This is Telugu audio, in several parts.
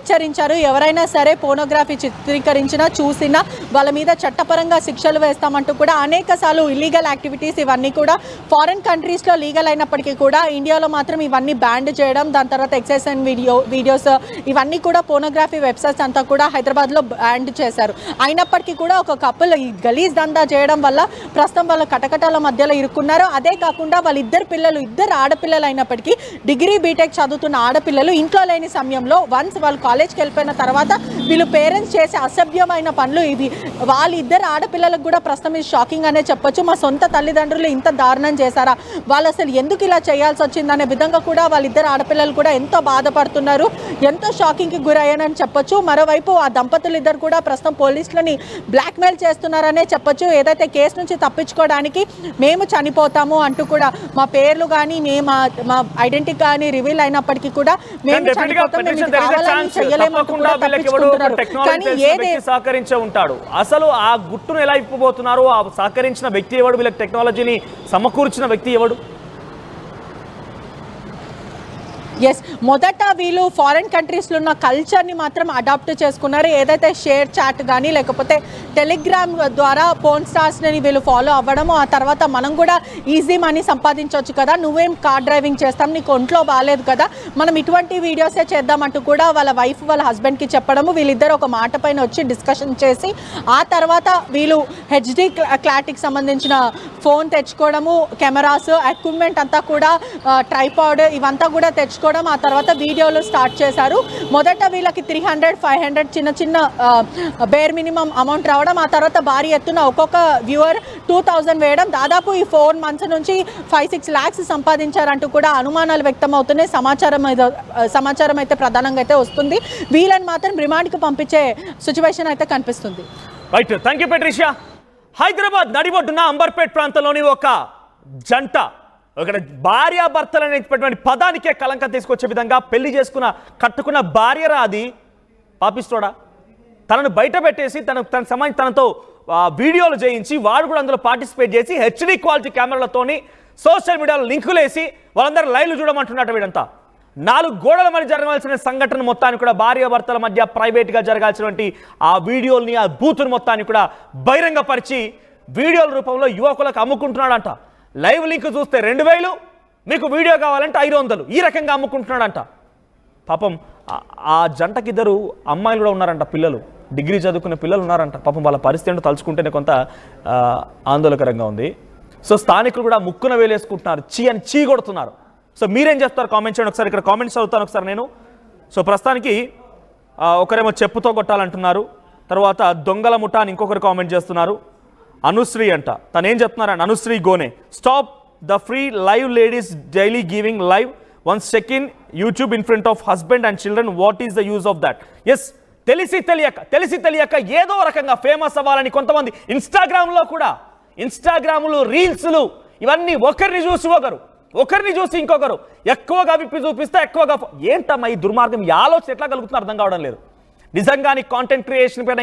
హెచ్చరించారు. ఎవరైనా సరే పోర్నోగ్రఫీ చిత్రీకరించినా చూసినా వాళ్ళ మీద చట్టపరంగా శిక్షలు వేస్తామంటూ కూడా అనేక సార్లు ఇల్లీగల్ యాక్టివిటీస్ ఇవన్నీ కూడా ఫారెన్ కంట్రీస్లో లీగల్ అయినప్పటికీ కూడా ఇండియాలో మాత్రం ఇవన్నీ బ్యాన్ చేయడం, దాని తర్వాత ఎక్సైజ్ అండ్ వీడియోస్ ఇవన్నీ కూడా పోర్నోగ్రఫీ వెబ్సైట్స్ అంతా కూడా హైదరాబాద్లో బ్యాన్ చేశారు. అయినప్పటికీ కూడా ఒక కపుల్ ఈ గలీజ్ దందా చేయడం వల్ల ప్రస్తుతం వాళ్ళ కటకటాల మధ్యలో ఇరుక్కున్నారు. అదే కాకుండా వాళ్ళిద్దరు పిల్లలు, ఇద్దరు ఆడపిల్లలు అయినప్పటికీ డిగ్రీ బీటెక్ చదువుతున్న ఆడపిల్లలు ఇంట్లో లేని సమయంలో వన్స్ వాళ్ళు కాలేజ్కి వెళ్ళిపోయిన తర్వాత వీళ్ళు పేరెంట్స్ చేసే అసభ్యమైన పనులు ఇవి. వాళ్ళిద్దరు ఆడపిల్లలకు కూడా ప్రస్తుతం ఇది షాకింగ్ అనే చెప్పొచ్చు. మా సొంత తల్లిదండ్రులు ఇంత దారుణం చేశారా, వాళ్ళు అసలు ఎందుకు ఇలా చేయాల్సి వచ్చిందనే విధంగా కూడా వాళ్ళిద్దరు ఆడపిల్లలు కూడా ఎంతో బాధపడుతున్నారు, ఎంతో షాకింగ్కి గురయ్యానని చెప్పొచ్చు. మరోవైపు ఆ దంపతులు ఇద్దరు కూడా ప్రస్తుతం పోలీసులని బ్లాక్మెయిల్ చేస్తున్నారనే చెప్పొచ్చు. ఏదైతే కేసు నుంచి తప్పించుకోవడానికి మేము చనిపోతాము అంటూ కూడా మా పేర్లు కానీ మా ఐడెంటిటీ కానీ రివీల్ అయినప్పటికీ కూడా మేము చనిపోతాం, మేము కావాలని చేయలేమంటూ కూడా తప్పించుకుంటున్నారు. కానీ సహకరించే ఉంటాడు. అసలు ఆ గుట్టును ఎలా ఇప్పబోతున్నారు, ఆ సహకరించిన వ్యక్తి ఎవడు, వీళ్ళకి టెక్నాలజీని సమకూర్చిన వ్యక్తి ఎవడు? ఎస్, మొదట వీళ్ళు ఫారెన్ కంట్రీస్లో ఉన్న కల్చర్ని మాత్రం అడాప్ట్ చేసుకున్నారు. ఏదైతే షేర్ చాట్ కానీ లేకపోతే టెలిగ్రామ్ ద్వారా పోర్న్ స్టార్స్ని వీళ్ళు ఫాలో అవ్వడము, ఆ తర్వాత మనం కూడా ఈజీ మనీ సంపాదించవచ్చు కదా, నువ్వేం కార్ డ్రైవింగ్ చేస్తాం, నీకు ఒంట్లో బాగాలేదు కదా, మనం ఇటువంటి వీడియోసే చేద్దామంటూ కూడా వాళ్ళ వైఫ్ వాళ్ళ హస్బెండ్కి చెప్పడము, వీళ్ళిద్దరు ఒక మాట పైన వచ్చి డిస్కషన్ చేసి ఆ తర్వాత వీళ్ళు హెచ్డి క్లారిటీకి సంబంధించిన ఫోన్ తెచ్చుకోవడము, కెమెరాస్ ఎక్విప్మెంట్ అంతా కూడా ట్రైపాడ్ ఇవంతా కూడా తెచ్చుకోవడం, ఆ తర్వాత వీడియోలు స్టార్ట్ చేశారు. మొదట వీళ్ళకి 300-500 చిన్న చిన్న బేర్ మినిమం అమౌంట్ రావడం, ఆ తర్వాత భారీ ఎత్తున ఒక్కొక్క వ్యూవర్ 2000 వేయడం, దాదాపు ఈ 4 months నుంచి 5-6 lakhs సంపాదించారంటూ కూడా అనుమానాలు వ్యక్తం అవుతున్నాయి. సమాచారం అయితే ప్రధానంగా అయితే వస్తుంది. వీళ్ళని మాత్రం రిమాండ్కి పంపించే సిచ్యువేషన్ అయితే కనిపిస్తుంది. Right, thank you Patricia. Hyderabad నడిబొడ్డున అంబర్పేట్ ప్రాంతంలోని ఒక జంట ఒక భార్యాభర్తలు అనేటువంటి పదానికే కలంకం తీసుకొచ్చే విధంగా పెళ్లి కట్టుకున్న భార్యరా అది పాపిస్తోడా, తనను బయట పెట్టేసి తనతో వీడియోలు చేయించి వాడు కూడా అందులో పార్టిసిపేట్ చేసి హెచ్డి క్వాలిటీ కెమెరాలతోని సోషల్ మీడియాలో లింకులు వేసి వాళ్ళందరూ లైవ్లు చూడమంటున్నట్టు వీడంతా. 4 గోడల మధ్య జరగాల్సిన సంఘటన మొత్తాన్ని కూడా భార్యాభర్తల మధ్య ప్రైవేట్గా జరగాల్సినటువంటి ఆ వీడియోల్ని, ఆ బూతుని మొత్తాన్ని కూడా బహిరంగపరిచి వీడియోల రూపంలో యువకులకు అమ్ముకుంటున్నాడంట. లైవ్ లింక్ చూస్తే 2000, మీకు వీడియో కావాలంటే 500, ఈ రకంగా అమ్ముకుంటున్నాడంట. పాపం ఆ జంటకి 2 అమ్మాయిలు కూడా ఉన్నారంట, పిల్లలు, డిగ్రీ చదువుకునే పిల్లలు ఉన్నారంట. పాపం వాళ్ళ పరిస్థితిని తలుచుకుంటేనే కొంత ఆందోళనకరంగా ఉంది. సో స్థానికులు కూడా ముక్కున వేలేసుకుంటున్నారు, చీ కొడుతున్నారు. సో మీరేం చేస్తారు కామెంట్ చేయండి ఒకసారి. ఇక్కడ కామెంట్స్ చదువుతాను ఒకసారి నేను. సో ప్రస్తుతానికి ఒకరేమో చెప్పుతో కొట్టాలంటున్నారు, తర్వాత దొంగల ముఠా అని ఇంకొకరు కామెంట్ చేస్తున్నారు. అనుశ్రీ అంట, తను ఏం చెప్తున్నారంట, అనుశ్రీ గోనే, stop the free live ladies daily giving live once check in YouTube in front of husband and children, what is the use of that? Yes, తెలిసి తెలియక ఏదో రకంగా ఫేమస్ అవ్వాలని కొంతమంది ఇన్స్టాగ్రామ్లో కూడా, ఇన్స్టాగ్రాములు రీల్స్లు ఇవన్నీ ఒకరిని చూసి ఇంకొకరు ఎక్కువగా విప్పి చూపిస్తే ఎక్కువగా ఏంటమ్మా ఈ దుర్మార్గం, ఈ ఆలోచన ఎట్లా కలుగుతుందో అర్థం కావడం లేదు. నిజంగాని కాంటెంట్ క్రియేషన్ పైన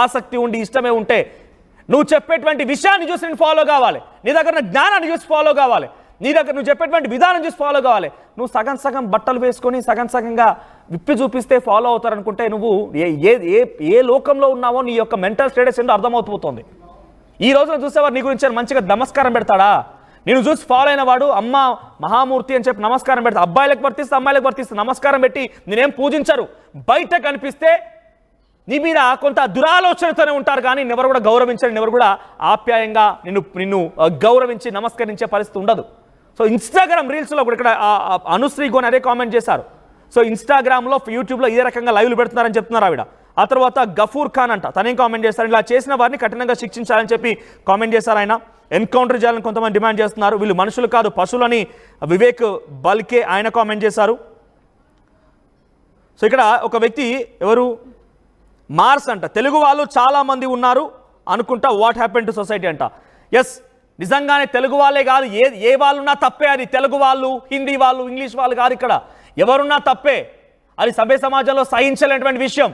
ఆసక్తి ఉండి ఇష్టమే ఉంటే నువ్వు చెప్పేటువంటి విషయాన్ని చూసి నేను ఫాలో కావాలి, నీ దగ్గర జ్ఞానాన్ని చూసి ఫాలో కావాలి, నీ దగ్గర నువ్వు చెప్పేటువంటి విధానం చూసి ఫాలో కావాలి. నువ్వు సగం బట్టలు వేసుకొని సగంగా విప్పి చూపిస్తే ఫాలో అవుతారనుకుంటే నువ్వు ఏ లోకంలో ఉన్నావో నీ యొక్క మెంటల్ స్టేటస్ ఏంటో అర్థమవుతుంది. ఈ రోజున చూసేవారు నీ గురించి మంచిగా నమస్కారం పెడతాడా? నేను చూసి ఫాలో అయిన వాడు అమ్మ మహామూర్తి అని చెప్పి నమస్కారం పెడతా, అబ్బాయిలకు వర్తిస్తే అమ్మాయిలకు వర్తిస్తే నమస్కారం పెట్టి నేనేం పూజించరు. బయట కనిపిస్తే నీ మీద కొంత దురాలోచనతోనే ఉంటారు, కానీ ఎవరు కూడా గౌరవించరు, ఎవరు కూడా ఆప్యాయంగా నిన్ను గౌరవించి నమస్కరించే పరిస్థితి ఉండదు. సో ఇన్స్టాగ్రామ్ రీల్స్లో కూడా ఇక్కడ అనుశ్రీ గోని అదే కామెంట్ చేశారు. సో ఇన్స్టాగ్రామ్లో యూట్యూబ్లో ఇదే రకంగా లైవ్లు పెడుతున్నారని చెప్తున్నారు ఆవిడ. ఆ తర్వాత గఫూర్ ఖాన్ అంట, తనేం కామెంట్ చేస్తారు, ఇలా చేసిన వారిని కఠినంగా శిక్షించాలని చెప్పి కామెంట్ చేశారు. ఆయన ఎన్కౌంటర్ చేయాలని కొంతమంది డిమాండ్ చేస్తున్నారు, వీళ్ళు మనుషులు కాదు పశువులని వివేక్ బల్కే ఆయన కామెంట్ చేశారు. సో ఇక్కడ ఒక వ్యక్తి ఎవరు మార్స్ అంట, తెలుగు వాళ్ళు చాలామంది ఉన్నారు అనుకుంటా, వాట్ హ్యాపెన్ టు సొసైటీ అంట. ఎస్, నిజంగానే తెలుగు వాళ్ళే కాదు, ఏ వాళ్ళున్నా తప్పే, అది తెలుగు వాళ్ళు, హిందీ వాళ్ళు, ఇంగ్లీష్ వాళ్ళు కాదు, ఇక్కడ ఎవరున్నా తప్పే, అది సభ్య సమాజంలో సహించలేనటువంటి విషయం.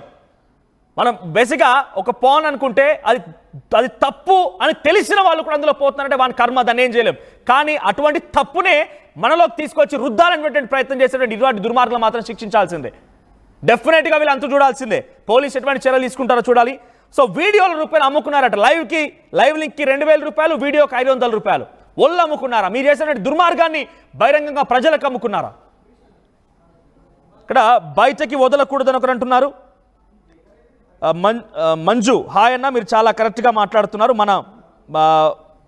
మనం బేసిక్గా ఒక పోన్ అనుకుంటే అది తప్పు అని తెలిసిన వాళ్ళు కూడా అందులో పోతున్నారంటే వాని కర్మ, దాన్ని ఏం చేయలేం. కానీ అటువంటి తప్పునే మనలోకి తీసుకొచ్చి రుద్దాలనేటువంటి ప్రయత్నం చేసేటువంటి ఇటువంటి దుర్మార్గులు మాత్రం శిక్షించాల్సిందే. డెఫినెట్గా వీళ్ళు అంతు చూడాల్సిందే. పోలీసు ఎటువంటి చర్యలు తీసుకుంటారో చూడాలి. సో వీడియోల రూపాయలు అమ్ముకున్నారట. లైవ్ లింక్కి 2000 రూపాయలు, వీడియోకి 500 రూపాయలు. ఒళ్ళు అమ్ముకున్నారా? మీరు చేసిన దుర్మార్గాన్ని బహిరంగంగా ప్రజలకు అమ్ముకున్నారా? ఇక్కడ బయటకి వదలకూడదని ఒకరు అంటున్నారు. మంజు హాయ్ అన్న, మీరు చాలా కరెక్ట్గా మాట్లాడుతున్నారు. మన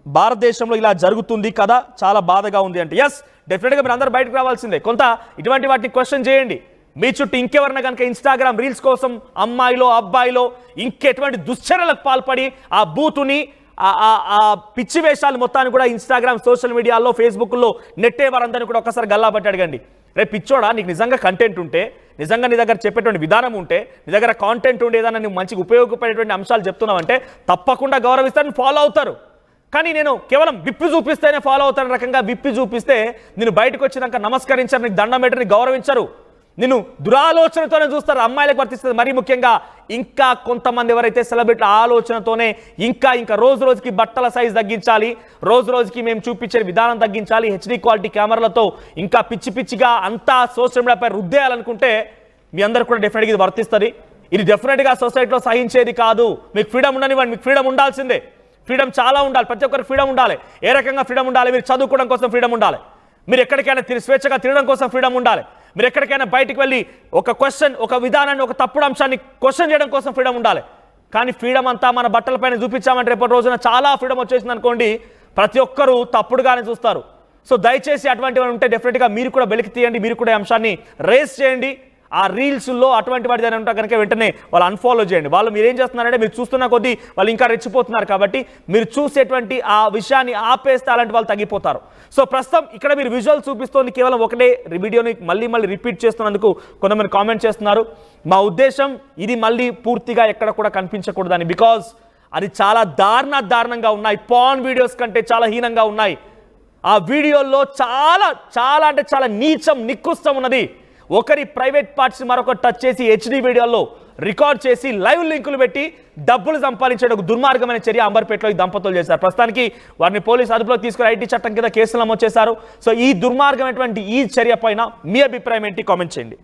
భారతదేశంలో ఇలా జరుగుతుంది కదా, చాలా బాధగా ఉంది అంటే ఎస్, డెఫినెట్గా మీరు అందరూ బయటకు రావాల్సిందే. కొంత ఇటువంటి వాటిని క్వశ్చన్ చేయండి. మీ చుట్టూ ఇంకెవరైనా కనుక ఇన్స్టాగ్రామ్ రీల్స్ కోసం అమ్మాయిలో అబ్బాయిలో ఇంకెటువంటి దుశ్చర్యలకు పాల్పడి ఆ బూతుని ఆ పిచ్చి వేషాలు మొత్తాన్ని కూడా ఇన్స్టాగ్రామ్ సోషల్ మీడియాలో ఫేస్బుక్లో నెట్టే వారందరినీ కూడా ఒకసారి గల్లా పట్టి అడగండి. రేపు పిచ్చోడా, నీకు నిజంగా కంటెంట్ ఉంటే, నిజంగా నీ దగ్గర చెప్పేటువంటి విధానం ఉంటే, నీ దగ్గర కాంటెంట్ ఉండే ఏదైనా నీకు మంచిగా ఉపయోగపడేటువంటి అంశాలు చెప్తున్నావంటే తప్పకుండా గౌరవిస్తారని ఫాలో అవుతారు. కానీ నేను కేవలం విప్పి చూపిస్తేనే ఫాలో అవుతాను రకంగా విప్పి చూపిస్తే నేను బయటకు వచ్చినాక నమస్కరించారు, నీకు దండం పెట్టని గౌరవించరు, నిన్ను దురాలోచనతోనే చూస్తారు. అమ్మాయిలకు వర్తిస్తుంది. మరీ ముఖ్యంగా ఇంకా కొంతమంది ఎవరైతే సెలబ్రిటీల ఆలోచనతోనే ఇంకా రోజు రోజుకి బట్టల సైజ్ తగ్గించాలి, రోజు రోజుకి మేము చూపించే విధానం తగ్గించాలి, హెచ్డీ క్వాలిటీ కెమెరాలతో ఇంకా పిచ్చిగా అంతా సోషల్ మీడియాపై రుద్దేయాలనుకుంటే మీ అందరు కూడా డెఫినెట్గా ఇది వర్తిస్తుంది. ఇది డెఫినెట్గా సొసైటీలో సహించేది కాదు. మీకు ఫ్రీడమ్ ఉండనివ్వండి, మీకు ఫ్రీడమ్ ఉండాల్సిందే. ఫ్రీడమ్ చాలా ఉండాలి, ప్రతి ఒక్కరికి ఫ్రీడమ్ ఉండాలి. ఏ రకంగా ఫ్రీడమ్ ఉండాలి? మీరు చదువుకోవడం కోసం ఫ్రీడమ్ ఉండాలి, మీరు ఎక్కడికైనా స్వేచ్ఛగా తిరగడం కోసం ఫ్రీడమ్ ఉండాలి, మీరు ఎక్కడికైనా బయటికి వెళ్ళి ఒక క్వశ్చన్, ఒక విధానాన్ని, ఒక తప్పుడు అంశాన్ని క్వశ్చన్ చేయడం కోసం ఫ్రీడమ్ ఉండాలి. కానీ ఫ్రీడమ్ అంతా మన బట్టలపైన చూపించామంటే రేపటి రోజున చాలా ఫ్రీడమ్ వచ్చేసింది అనుకోండి, ప్రతి ఒక్కరూ తప్పుడుగానే చూస్తారు. సో దయచేసి అటువంటివి ఉంటే డెఫినెట్గా మీరు కూడా వెలికి తీయండి, మీరు కూడా ఈ అంశాన్ని రేస్ చేయండి. ఆ రీల్స్లో అటువంటి వాటి ఏదైనా ఉంటే కనుక వెంటనే వాళ్ళు అన్ఫాలో చేయండి. వాళ్ళు మీరు ఏం చేస్తున్నారంటే మీరు చూస్తున్న కొద్దీ వాళ్ళు ఇంకా రెచ్చిపోతున్నారు కాబట్టి మీరు చూసేటువంటి ఆ విషయాన్ని ఆపేస్తే అలాంటి వాళ్ళు తగ్గిపోతారు. సో ప్రస్తుతం ఇక్కడ మీరు విజువల్ చూపిస్తోంది కేవలం ఒకటే వీడియోని మళ్ళీ రిపీట్ చేస్తున్నందుకు కొంతమంది కామెంట్ చేస్తున్నారు. మా ఉద్దేశం ఇది మళ్ళీ పూర్తిగా ఎక్కడ కూడా కనిపించకూడదని, బికాజ్ అది చాలా దారుణంగా ఉన్నాయి. పాన్ వీడియోస్ కంటే చాలా హీనంగా ఉన్నాయి. ఆ వీడియోల్లో చాలా అంటే చాలా నీచం నికృష్టం ఉన్నది. ఒకరి ప్రైవేట్ పార్ట్స్ మరొకటి టచ్ చేసి హెచ్డీ వీడియోలో రికార్డ్ చేసి లైవ్ లింకులు పెట్టి డబ్బులు సంపాదించే ఒక దుర్మార్గమైన చర్య అంబర్పేటలో ఈ దంపతులు చేశారు. ప్రస్తుతానికి వారిని పోలీసు అదుపులోకి తీసుకుని ఐటీ చట్టం కింద కేసులు నమోదు చేశారు. సో ఈ దుర్మార్గమైనటువంటి ఈ చర్య పైన మీ అభిప్రాయం ఏంటి? కామెంట్ చేయండి.